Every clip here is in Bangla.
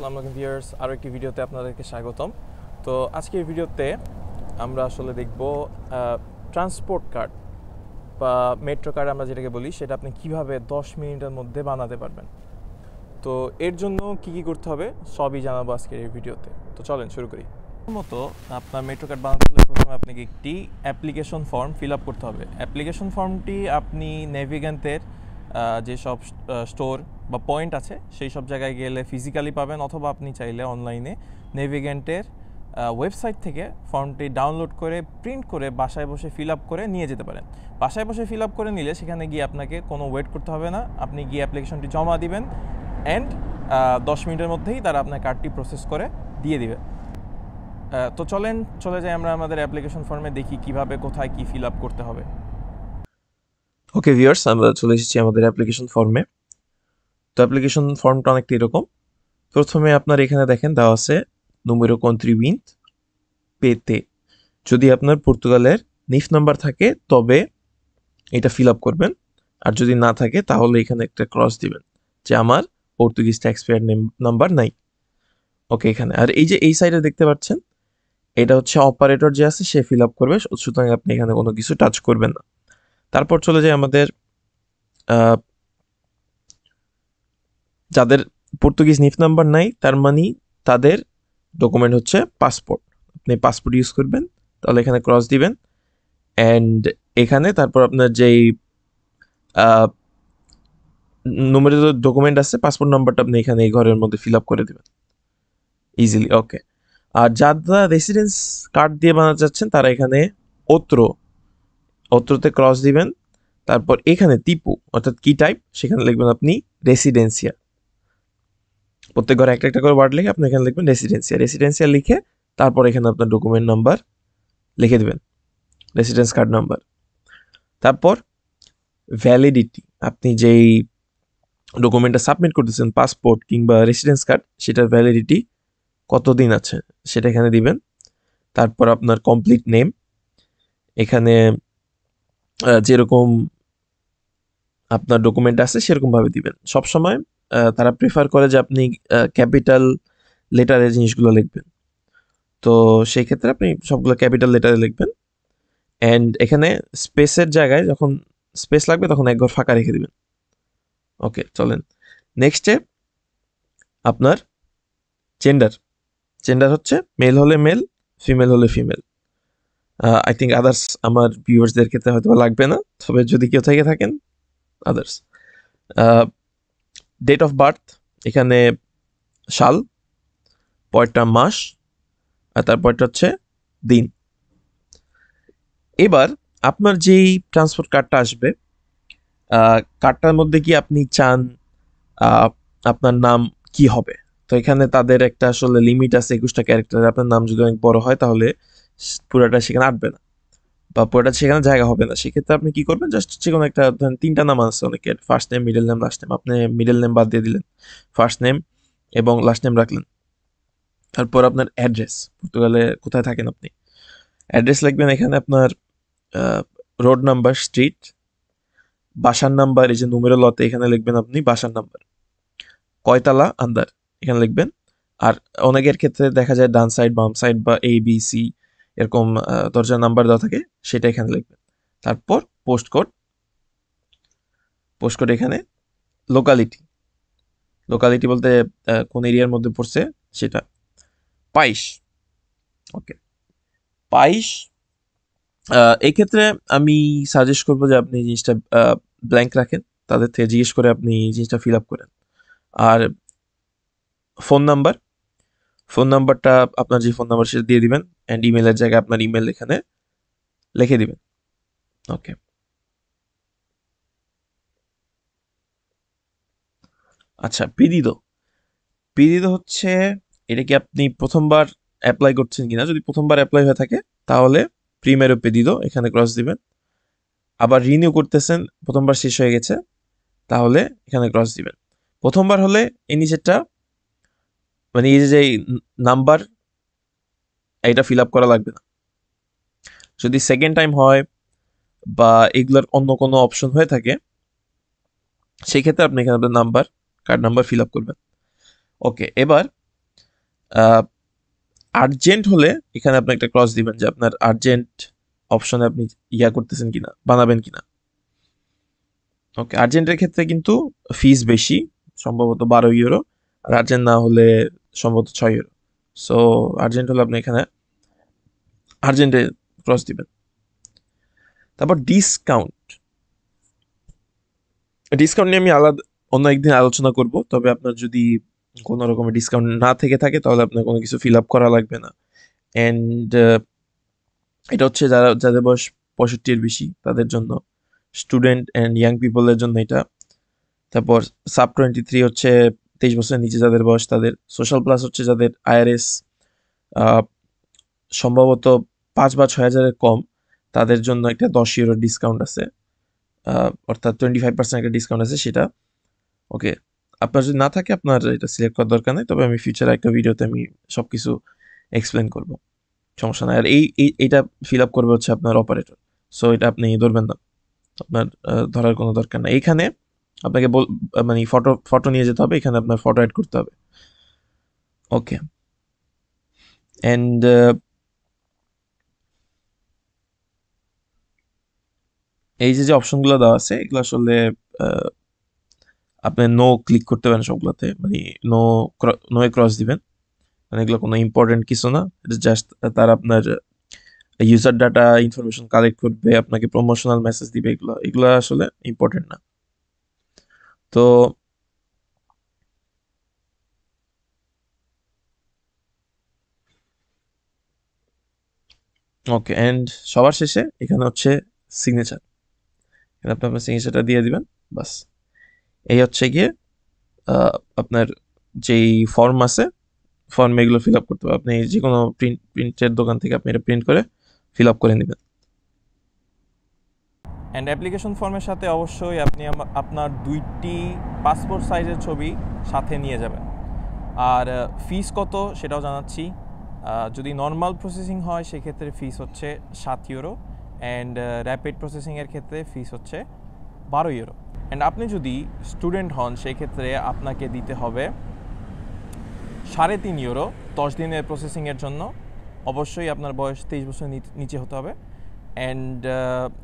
আসসালামু আলাইকুম ভিউয়ার্স, আরও একটি ভিডিওতে আপনাদেরকে স্বাগতম। তো আজকের ভিডিওতে আমরা আসলে দেখব ট্রান্সপোর্ট কার্ড বা মেট্রো কার্ড আমরা যেটাকে বলি, সেটা আপনি কিভাবে 10 মিনিটের মধ্যে বানাতে পারবেন। তো এর জন্য কি কি করতে হবে সবই জানাবো আজকের এই ভিডিওতে। তো চলেন শুরু করি। প্রথমত আপনার মেট্রো কার্ড বানাতে হলে প্রথমে আপনাকে একটি অ্যাপ্লিকেশন ফর্ম ফিল আপ করতে হবে। অ্যাপ্লিকেশন ফর্মটি আপনি নেভিগেন্টের যেসব স্টোর বা পয়েন্ট আছে সেই সব জায়গায় গেলে ফিজিক্যালি পাবেন, অথবা আপনি চাইলে অনলাইনে নেভিগেন্টের ওয়েবসাইট থেকে ফর্মটি ডাউনলোড করে প্রিন্ট করে বাসায় বসে ফিল আপ করে নিয়ে যেতে পারেন। বাসায় বসে ফিল আপ করে নিলে সেখানে গিয়ে আপনাকে কোনো ওয়েট করতে হবে না, আপনি গিয়ে অ্যাপ্লিকেশনটি জমা দিবেন অ্যান্ড 10 মিনিটের মধ্যেই তারা আপনার কার্ডটি প্রসেস করে দিয়ে দিবে। তো চলে যাই আমরা আমাদের অ্যাপ্লিকেশন ফর্মে, দেখি কিভাবে কোথায় কি ফিল আপ করতে হবে। ওকে ভিউয়ার্স, আমরা চলে এসেছি আমাদের অ্যাপ্লিকেশন ফর্মে। তো অ্যাপ্লিকেশন ফর্মটা অনেকটা এরকম। প্রথমে আপনার এখানে দেখেন দেওয়া আছে número contribuinte PT। যদি আপনার পর্তুগালের নিফ নাম্বার থাকে তবে এটা ফিল আপ করবেন, আর যদি না থাকে তাহলে এখানে একটা ক্রস দিবেন যে আমার পর্তুগিজ ট্যাক্স পেয়ার নাম্বার নাই। ওকে, এখানে আর এই যে এই সাইডে দেখতে পাচ্ছেন, এটা হচ্ছে অপারেটর যে আছে সে ফিল আপ করবে, সুতরাং আপনি এখানে কোনো কিছু টাচ করবেন না। তারপর চলে যায় আমাদের যাদের পর্তুগিজ নিফ নাম্বার নাই, তার মানে তাদের ডকুমেন্ট হচ্ছে পাসপোর্ট। আপনি পাসপোর্ট ইউজ করবেন, তাহলে এখানে ক্রস দিবেন অ্যান্ড এখানে তারপর আপনার যেই নুমেরিত ডকুমেন্ট আছে পাসপোর্ট নাম্বারটা আপনি এখানে এই ঘরের মধ্যে ফিল আপ করে দেবেন ইজিলি। ওকে, আর যারা রেসিডেন্স কার্ড দিয়ে বানাতে চাচ্ছেন তারা এখানে অত্রতে ক্রস দিবেন, তারপর এখানে টিপু অর্থাৎ কি টাইপ সেখানে লিখবেন আপনি রেসিডেন্সিয়া। প্রত্যেক ঘরে একটা একটা করে ওয়ার্ড লিখে আপনি এখানে লিখবেন রেসিডেন্সিয়া লিখে তারপর এখানে আপনার ডকুমেন্ট নাম্বার লিখে দেবেন, রেসিডেন্স কার্ড নাম্বার। তারপর ভ্যালিডিটি, আপনি যেই ডকুমেন্টটা সাবমিট করতেছেন পাসপোর্ট কিংবা রেসিডেন্স কার্ড, সেটার ভ্যালিডিটি কতদিন আছে সেটা এখানে দিবেন। তারপর আপনার কমপ্লিট নেম, এখানে যেরকম আপনার ডকুমেন্ট আছে সেরকমভাবে দিবেন। সবসময় তারা প্রিফার করে যে আপনি ক্যাপিটাল লেটারের জিনিসগুলো লিখবেন, তো সেই ক্ষেত্রে আপনি সবগুলো ক্যাপিটাল লেটারে লিখবেন। অ্যান্ড এখানে স্পেসের জায়গায় যখন স্পেস লাগবে তখন এক ঘর ফাঁকা রেখে দিবেন। ওকে, চলেন নেক্সটে আপনার জেন্ডার হচ্ছে মেল হলে মেল, ফিমেল হলে ফিমেল। আই থিঙ্ক আদার্স আমার ভিউয়ার্সদের ক্ষেত্রে হয়তো লাগবে না, তবে যদি কেউ থেকে থাকেন আদার্স। ডেট অফ বার্থ, এখানে সাল, পরেরটা মাস, আর তারপরটা হচ্ছে দিন। এবার আপনার যেই ট্রান্সপোর্ট কার্ডটা আসবে, কার্ডটার মধ্যে কি আপনি চান আপনার নাম কি হবে, তো এখানে তাদের একটা আসলে লিমিট আছে 21টা ক্যারেক্টার। আপনার নাম যদি অনেক বড় হয় তাহলে পুরোটা সেখানে আটবে না বা পুরোটা সেখানে জায়গা হবে না। সেক্ষেত্রে আপনি কি করবেন, জাস্ট যে কোনো একটা ধরেন 3টা নাম আছে অনেকের, first name, middle name, last name, আপনি মিডল নেম বাদ দিয়ে দিলেন, ফার্স্ট নেম এবং লাস্ট নেম রাখলেন। তারপর আপনার অ্যাড্রেস, পর্তুগালে কোথায় থাকেন আপনি, অ্যাড্রেস লিখবেন এখানে আপনার রোড নাম্বার, স্ট্রিট, বাসার নাম্বার, এই যে নুমেরো লতে এখানে লিখবেন আপনি বাসার নাম্বার, কয়তালা আন্দার এখানে লিখবেন। আর অনেকের ক্ষেত্রে দেখা যায় ডান সাইড বাম সাইড বা ABC এরকম দরজার নাম্বার দেওয়া থাকে, সেটা এখানে লিখবেন। তারপর পোস্টকোড এখানে, লোকালিটি বলতে কোন এরিয়ার মধ্যে পড়ছে সেটা, পাইস। ওকে, পাইস। এই ক্ষেত্রে আমি সাজেস্ট করবো যে আপনি জিনিসটা ব্ল্যাঙ্ক রাখেন, তাদের থেকে জিজ্ঞেস করে আপনি জিনিসটা ফিল আপ করেন। আর ফোন নাম্বারটা আপনার যে ফোন নাম্বার সেটা দিয়ে দিবেন, অ্যান্ড ইমেলের জায়গায় আপনার ইমেল এখানে লিখে দিবেন। ওকে, আচ্ছা, পিদিদো হচ্ছে এটা কি আপনি প্রথমবার অ্যাপ্লাই করছেন কিনা, যদি প্রথমবার অ্যাপ্লাই হয়ে থাকে তাহলে প্রিমেরো পেদিদো এখানে ক্রস দিবেন। আবার রিনিউ করতেছেন, প্রথমবার শেষ হয়ে গেছে, তাহলে এখানে ক্রস দিবেন। প্রথমবার হলে এই নিচেরটা মানে এই যে নাম্বার এটা ফিল আপ করা লাগবে না। যদি সেকেন্ড টাইম হয় বা এগুলোর অন্য কোনো অপশন হয়ে থাকে সেই ক্ষেত্রে আপনি এখানে কার্ড নাম্বার ফিল আপ করবেন। ওকে, এবার আর্জেন্ট হলে এখানে আপনি একটা ক্রস দিবেন যে আপনার আর্জেন্ট অপশনে আপনি করতেছেন কিনা, বানাবেন কিনা। ওকে, আর্জেন্টের ক্ষেত্রে কিন্তু ফিস বেশি, সম্ভবত 12 ইউরো, আর আর্জেন্ট না হলে সম্ভবত 6 ইউরো। সো আর্জেন্ট হলে আপনি এখানে আর্জেন্টে ক্রস দিবেন। তারপর ডিসকাউন্ট নিয়ে আমি অন্য একদিন আলোচনা করব। তবে আপনার যদি কোনো রকমের ডিসকাউন্ট না থেকে থাকে তাহলে আপনার কোনো কিছু ফিল আপ করা লাগবে না। অ্যান্ড এটা হচ্ছে যাদের বয়স 65 এর বেশি তাদের জন্য, স্টুডেন্ট অ্যান্ড ইয়াং পিপলের জন্য এটা। তারপর সাব 23 হচ্ছে 23 বছরের নিচে যাদের বয়স তাদের। সোশ্যাল প্লাস হচ্ছে যাদের আইআরএস সম্ভবত 5 বা 6 হাজারের কম, তাদের জন্য একটা 10 ইউরো ডিসকাউন্ট আছে, অর্থাৎ 25% একটা ডিসকাউন্ট আছে সেটা। ওকে, আপনার যদি না থাকে আপনার এটা সিলেক্ট করার দরকার নেই, তবে আমি ফিউচারে একটা ভিডিওতে আমি সব কিছু এক্সপ্লেন করবো, সমস্যা নাই। আর এইটা ফিল আপ করবে হচ্ছে আপনার অপারেটর, সো এটা আপনি ধরবেন না, আপনার ধরার কোনো দরকার নাই। এইখানে আপনাকে মানে ফটো নিয়ে যেতে হবে, এখানে আপনার ফটো অ্যাড করতে হবে। ওকে, অ্যান্ড এই যে অপশনগুলো দেওয়া আছে এগুলো আসলে আপনি নো ক্লিক করতে পারেন সবগুলোতে, মানে নো নো ক্রস দিবেন, মানে এগুলো কোনো ইম্পর্টেন্ট কিছু না, জাস্ট তারা আপনার ইউজার ডাটা ইনফরমেশন কালেক্ট করবে, আপনাকে প্রমোশনাল মেসেজ দিবে, এগুলো এগুলো আসলে ইম্পর্টেন্ট না। তো ওকে, অ্যান্ড সবার শেষে এখানে হচ্ছে সিগনেচার, এখানে আপনি আপনার সিগনেচারটা দিয়ে দিবেন, বাস। এই হচ্ছে গিয়ে আপনার যেই ফর্ম আছে, ফর্মে এগুলো ফিল আপ করতে হবে। আপনি যে কোনো প্রিন্টের দোকান থেকে আপনি এটা প্রিন্ট করে ফিল আপ করে নেবেন। অ্যান্ড অ্যাপ্লিকেশন ফর্মের সাথে অবশ্যই আপনি আপনার 2টি পাসপোর্ট সাইজের ছবি সাথে নিয়ে যাবেন। আর ফিস কত সেটাও জানাচ্ছি। যদি নর্মাল প্রসেসিং হয় সেক্ষেত্রে ফিস হচ্ছে 7 ইউরো, অ্যান্ড র্যাপিড প্রসেসিংয়ের ক্ষেত্রে ফিস হচ্ছে 12 ইউরো। অ্যান্ড আপনি যদি স্টুডেন্ট হন সেক্ষেত্রে আপনাকে দিতে হবে 3.5 ইউরো 10 দিনের প্রসেসিংয়ের জন্য। অবশ্যই আপনার বয়স 23 বছরের নিচে হতে হবে। অ্যান্ড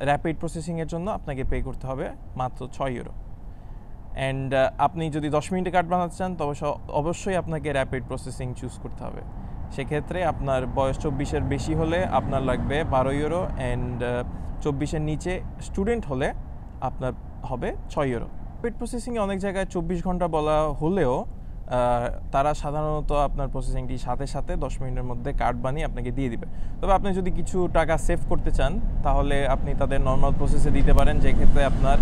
র্যাপিড প্রসেসিংয়ের জন্য আপনাকে পে করতে হবে মাত্র 6 ইউরো। অ্যান্ড আপনি যদি 10 মিনিটে কার্ড বানাতে চান তবে অবশ্যই আপনাকে র্যাপিড প্রসেসিং চুজ করতে হবে। সেক্ষেত্রে আপনার বয়স 24-এর বেশি হলে আপনার লাগবে 12 ইউরো, অ্যান্ড 24-এর নিচে স্টুডেন্ট হলে আপনার হবে 6 ইউরো। র্যাপিড প্রসেসিংয়ে অনেক জায়গায় 24 ঘন্টা বলা হলেও তারা সাধারণত আপনার প্রসেসিংটি সাথে সাথে 10 মিনিটের মধ্যে কার্ড বানিয়ে আপনাকে দিয়ে দিবে। তবে আপনি যদি কিছু টাকা সেভ করতে চান তাহলে আপনি তাদের নর্মাল প্রসেসে দিতে পারেন, যে ক্ষেত্রে আপনার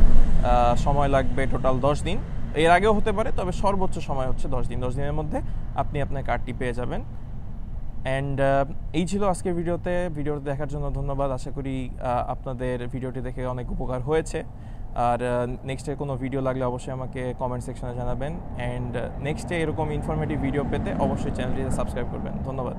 সময় লাগবে টোটাল 10 দিন। এর আগেও হতে পারে, তবে সর্বোচ্চ সময় হচ্ছে 10 দিন। 10 দিনের মধ্যে আপনি আপনার কার্ডটি পেয়ে যাবেন। অ্যান্ড এই ছিল আজকের ভিডিওটি দেখার জন্য ধন্যবাদ। আশা করি আপনাদের ভিডিওটি দেখে অনেক উপকার হয়েছে। আর নেক্সটে কোনো ভিডিও লাগলে অবশ্যই আমাকে কমেন্ট সেকশনে জানাবেন। অ্যান্ড নেক্সটে এরকম ইনফরমেটিভ ভিডিও পেতে অবশ্যই চ্যানেলটিতে সাবস্ক্রাইব করবেন। ধন্যবাদ।